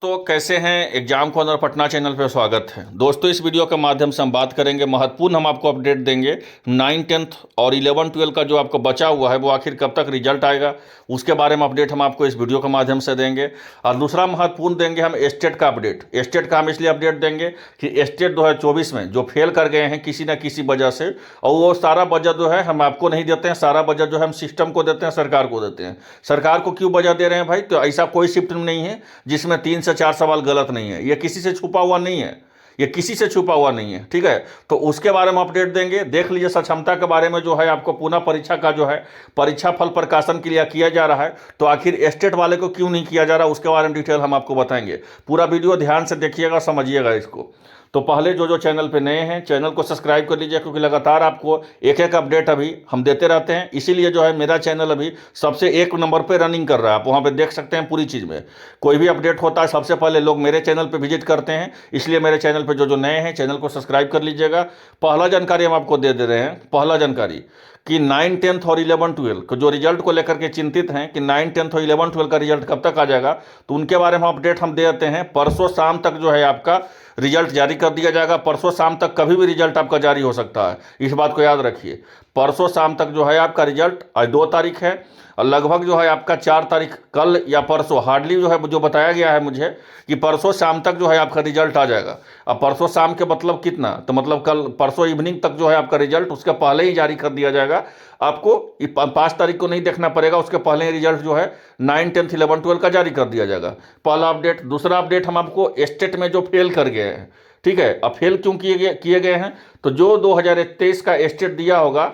तो कैसे हैं एग्जाम कॉर्नर पटना चैनल पे स्वागत है दोस्तों। इस वीडियो के माध्यम से हम बात करेंगे, महत्वपूर्ण हम आपको अपडेट देंगे 9th और 11th-12 का जो आपको बचा हुआ है वो आखिर कब तक रिजल्ट आएगा, उसके बारे में अपडेट हम आपको इस वीडियो के माध्यम से देंगे। और दूसरा महत्वपूर्ण देंगे हम स्टेट का अपडेट। स्टेट का हम इसलिए अपडेट देंगे कि स्टेट 2024 में जो फेल कर गए हैं किसी न किसी वजह से, और वो सारा बजट जो है हम आपको नहीं देते हैं, सारा बजट जो है हम सिस्टम को देते हैं, सरकार को देते हैं। सरकार को क्यों बजट दे रहे हैं भाई? तो ऐसा कोई शिफ्ट नहीं है जिसमें 3 से 4 सवाल गलत नहीं है। ये किसी से छुपा हुआ नहीं है, ये किसी से छुपा हुआ नहीं है, ठीक है। तो उसके बारे में अपडेट देंगे। देख लीजिए सक्षमता के बारे में जो है आपको पुनः परीक्षा का जो है परीक्षा फल प्रकाशन के लिए किया जा रहा है, तो आखिर स्टेट वाले को क्यों नहीं किया जा रहा उसके बारे में डिटेल हम आपको बताएंगे। पूरा वीडियो ध्यान से देखिएगा, समझिएगा इसको। तो पहले जो चैनल पे नए हैं चैनल को सब्सक्राइब कर लीजिए, क्योंकि लगातार आपको एक एक अपडेट अभी हम देते रहते हैं। इसीलिए जो है मेरा चैनल अभी सबसे एक नंबर पे रनिंग कर रहा है। आप वहाँ पे देख सकते हैं पूरी चीज़ में कोई भी अपडेट होता है सबसे पहले लोग मेरे चैनल पे विजिट करते हैं। इसलिए मेरे चैनल पे जो नए हैं चैनल को सब्सक्राइब कर लीजिएगा। पहला जानकारी हम आपको दे रहे हैं, पहला जानकारी कि 9, 10 और 11, 12 को जो रिजल्ट को लेकर के चिंतित हैं कि 9, 10 और 11, 12 का रिजल्ट कब तक आ जाएगा, तो उनके बारे में अपडेट हम दे देते हैं। परसों शाम तक जो है आपका रिजल्ट जारी कर दिया जाएगा। परसों शाम तक कभी भी रिजल्ट आपका जारी हो सकता है, इस बात को याद रखिए। परसों शाम तक जो है आपका रिजल्ट, आज 2 तारीख है, और लगभग जो है आपका 4 तारीख कल या परसों, हार्डली जो है जो बताया गया है मुझे कि परसों शाम तक जो है आपका रिजल्ट आ जाएगा। अब परसों शाम के मतलब कितना, तो मतलब कल परसों इवनिंग तक जो है आपका रिजल्ट उसके पहले ही जारी कर दिया जाएगा। आपको 5 तारीख को नहीं देखना पड़ेगा, उसके पहले ही रिजल्ट जो है 9, 10, 11, 12 का जारी कर दिया जाएगा। पहला अपडेट। दूसरा अपडेट हम आपको स्टेट में जो फेल कर गए हैं, ठीक है, अब फेल क्यों किए गए हैं, तो जो 2023 का स्टेट दिया होगा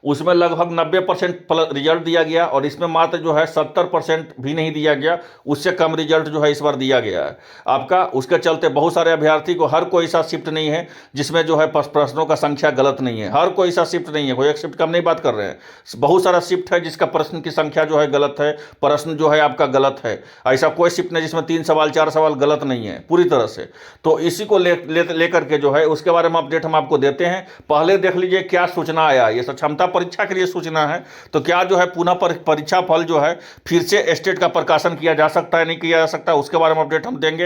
उसमें लगभग 90% रिजल्ट दिया गया, और इसमें मात्र जो है 70% भी नहीं दिया गया, उससे कम रिजल्ट जो है इस बार दिया गया है आपका। उसके चलते बहुत सारे अभ्यर्थी को, हर कोई सा शिफ्ट नहीं है जिसमें जो है प्रश्नों का संख्या गलत नहीं है, हर कोई सा शिफ्ट नहीं है, कोई एक शिफ्ट कम नहीं बात कर रहे हैं, बहुत सारा शिफ्ट है जिसका प्रश्न की संख्या जो है गलत है, प्रश्न जो है आपका गलत है। ऐसा कोई शिफ्ट नहीं जिसमें 3 सवाल 4 सवाल गलत नहीं है पूरी तरह से। तो इसी को लेकर के जो है उसके बारे में अपडेट हम आपको देते हैं। पहले देख लीजिए क्या सूचना आया, ये क्षमता परीक्षा के लिए सूचना है। तो क्या जो है पुनः परीक्षा फल जो है फिर से स्टेट का प्रकाशन किया जा सकता है, नहीं किया जा सकता, उसके बारे में अपडेट हम देंगे।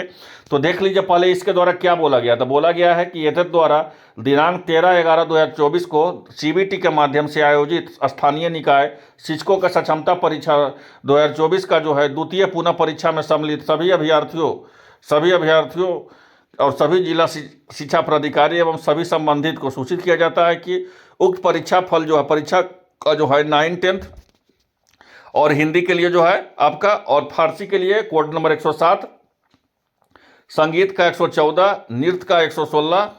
तो देख लीजिए पहले इसके द्वारा क्या बोला गया था। बोला गया है कि एथेट द्वारा दिनांक 13/11/2024 को सीबीटी के माध्यम से आयोजित स्थानीय निकाय शिक्षकों का क्षमता परीक्षा 2024 का जो है द्वितीय पुनः परीक्षा में सम्मिलित सभी अभ्यर्थियों और सभी जिला शिक्षा प्राधिकारी एवं सभी संबंधित को सूचित किया जाता है कि उक्त परीक्षा फल जो है, परीक्षा का जो है 9, 10 और हिंदी के लिए जो है आपका, और फारसी के लिए कोड नंबर 107, संगीत का 114, नृत्य का 116,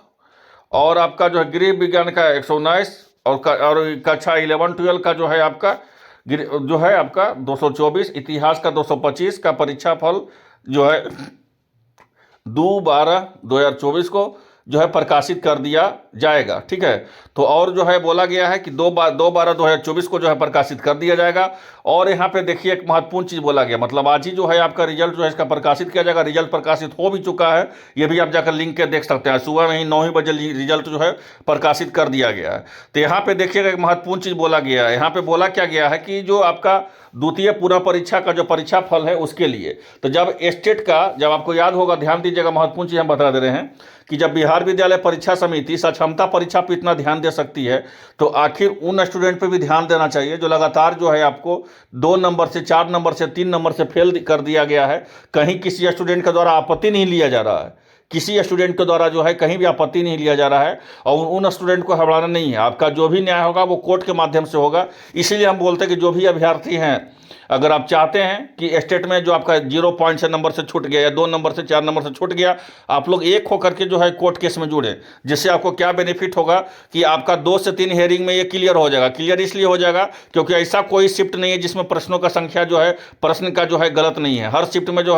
और आपका जो है गृह विज्ञान का 119, और कक्षा 11, 12 का जो है आपका 224, इतिहास का 225 का परीक्षा फल जो है 2/12/2024 को जो है प्रकाशित कर दिया जाएगा, ठीक है। तो और जो है बोला गया है कि 2/12/2024 को जो है प्रकाशित कर दिया जाएगा। और यहाँ पे देखिए एक महत्वपूर्ण चीज़ बोला गया, मतलब आज ही जो है आपका रिजल्ट जो है इसका प्रकाशित किया जाएगा। रिजल्ट प्रकाशित हो भी चुका है, ये भी आप जाकर लिंक के देख सकते हैं। सुबह में ही 9 ही बजे रिजल्ट जो है प्रकाशित कर दिया गया है। तो यहाँ पे देखिएगा एक महत्वपूर्ण चीज़ बोला गया है। यहाँ पे बोला क्या गया है कि जो आपका द्वितीय पुनः परीक्षा का जो परीक्षा फल है उसके लिए, तो जब स्टेट का, जब आपको याद होगा, ध्यान दीजिएगा, महत्वपूर्ण चीज़ हम बता दे रहे हैं कि जब बिहार विद्यालय परीक्षा समिति क्षमता परीक्षा पर इतना ध्यान दे सकती है, तो आखिर उन स्टूडेंट पे भी ध्यान देना चाहिए जो लगातार जो है आपको 2 नंबर से 4 नंबर से 3 नंबर से फेल कर दिया गया है। कहीं किसी स्टूडेंट के द्वारा आपत्ति नहीं लिया जा रहा है, किसी स्टूडेंट के द्वारा जो है कहीं भी आपत्ति नहीं लिया जा रहा है, और उन स्टूडेंट को घबराना नहीं है। आपका जो भी न्याय होगा वो कोर्ट के माध्यम से होगा। इसीलिए हम बोलते हैं कि जो भी अभ्यर्थी हैं, अगर आप चाहते हैं कि स्टेट में जो आपका 0 पॉइंट से नंबर से छूट गया या 2 नंबर से 4 नंबर से छूट गया, आप लोग एक होकर के जो है कोर्ट केस में जुड़े, जिससे आपको क्या बेनिफिट होगा कि आपका 2 से 3 हेयरिंग में ये क्लियर हो जाएगा। क्लियर इसलिए हो जाएगा क्योंकि ऐसा कोई शिफ्ट नहीं है जिसमें प्रश्नों का संख्या जो है प्रश्न का जो है गलत नहीं है। हर शिफ्ट में जो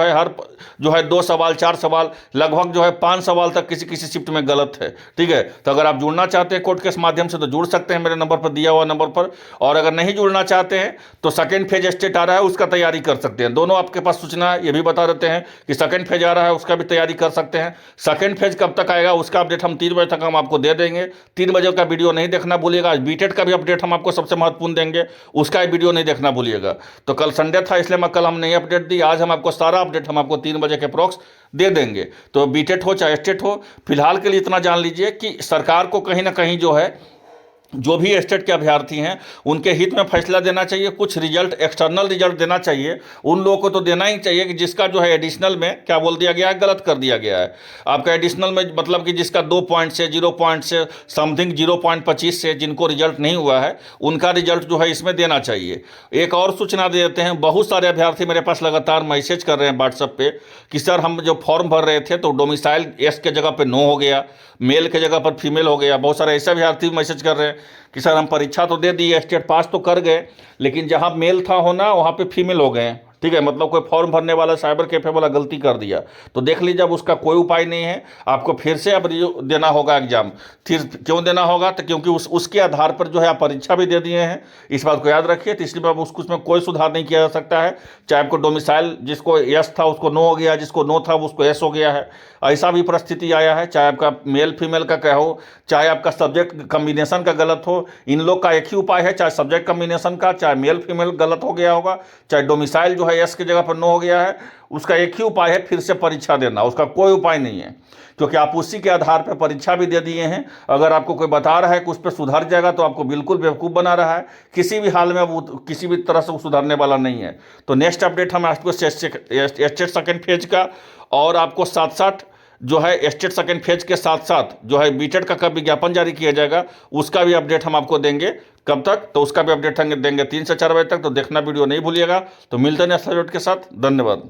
है 2 सवाल 4 सवाल, लगभग जो है 5 सवाल तक किसी शिफ्ट में गलत है, ठीक है। तो अगर आप जुड़ना चाहते हैं कोर्ट केस माध्यम से तो जुड़ सकते हैं मेरे नंबर पर, दिया हुआ नंबर पर। और अगर नहीं जुड़ना चाहते हैं तो सेकेंड फेज स्टेट आ रहा है उसका तैयारी कर सकते हैं। दोनों आपके पास सूचना है, ये भी बता देते हैं कि सेकंड फेज आ रहा है उसका भी तैयारी कर सकते हैं। सेकंड फेज कब तक आएगा उसका अपडेट हम 3 बजे तक हम आपको दे देंगे। 3 बजे का वीडियो नहीं देखना भूलिएगा। आज बीटेड का भी अपडेट हम आपको सबसे महत्वपूर्ण देंगे, उसका वीडियो नहीं देखना भूलिएगा। तो कल संडे था इसलिए मैं कल हम नहीं अपडेट दी, आज हम आपको सारा अपडेट हम आपको 3 बजे के अप्रॉक्स दे देंगे। तो बीटेड हो चाहे स्टेट हो, फिलहाल के लिए इतना जान लीजिए कि सरकार को कहीं ना कहीं जो है, जो भी स्टेट के अभ्यर्थी हैं उनके हित में फैसला देना चाहिए। कुछ रिजल्ट, एक्सटर्नल रिजल्ट देना चाहिए। उन लोगों को तो देना ही चाहिए कि जिसका जो है एडिशनल में क्या बोल दिया गया है, गलत कर दिया गया है। आपका एडिशनल में मतलब कि जिसका 2 पॉइंट से, 0 पॉइंट से, समथिंग 0.25 से जिनको रिजल्ट नहीं हुआ है उनका रिजल्ट जो है इसमें देना चाहिए। एक और सूचना दे देते हैं, बहुत सारे अभ्यर्थी मेरे पास लगातार मैसेज कर रहे हैं व्हाट्सएप पे कि सर हम जो फॉर्म भर रहे थे तो डोमिसाइल एस के जगह पे नो हो गया, मेल के जगह पर फीमेल हो गया। बहुत सारे ऐसे अभ्यर्थी मैसेज कर रहे हैं कि सर हम परीक्षा तो दे दी, स्टेट पास तो कर गए, लेकिन जहाँ मेल था होना वहाँ पे फीमेल हो गए। ठीक है, मतलब कोई फॉर्म भरने वाला साइबर कैफे वाला गलती कर दिया। तो देख लीजिए अब उसका कोई उपाय नहीं है, आपको फिर से अब देना होगा एग्जाम। फिर क्यों देना होगा? तो क्योंकि उसके आधार पर जो है आप परीक्षा भी दे दिए हैं, इस बात को याद रखिए। तो इसलिए अब उसमें कोई सुधार नहीं किया जा सकता है। चाहे आपको डोमिसाइल जिसको यस था उसको नो हो गया, जिसको नो था उसको यस हो गया है, ऐसा भी परिस्थिति आया है। चाहे आपका मेल फीमेल का क्या हो, चाहे आपका सब्जेक्ट कम्बिनेशन का गलत हो, इन लोग का एक ही उपाय है, चाहे सब्जेक्ट कम्बिनेशन का, चाहे मेल फीमेल गलत हो गया होगा, चाहे डोमिसाइल जो है एस की जगह पर नो हो गया है, उसका एक ही उपाय है, फिर से परीक्षा देना। उसका कोई उपाय नहीं है, क्योंकि आप उसी के आधार पर परीक्षा भी दे दिए हैं। अगर आपको कोई बता रहा है कि उस पर सुधर जाएगा तो आपको बिल्कुल बेवकूफ़ बना रहा है। किसी भी हाल में वो किसी भी तरह से वो सुधरने वाला नहीं है। तो नेक्स्ट अपडेट हम आपको स्टेट सेकेंड फेज का, और आपको साथ साथ जो है स्टेट सेकेंड फेज के साथ साथ जो है बीटेड का कब विज्ञापन जारी किया जाएगा उसका भी अपडेट हम आपको देंगे। कब तक? तो उसका भी अपडेट देंगे 3 से 4 बजे तक। तो देखना वीडियो नहीं भूलिएगा। तो मिलते हैं नेक्स्ट अपडेट के साथ। धन्यवाद।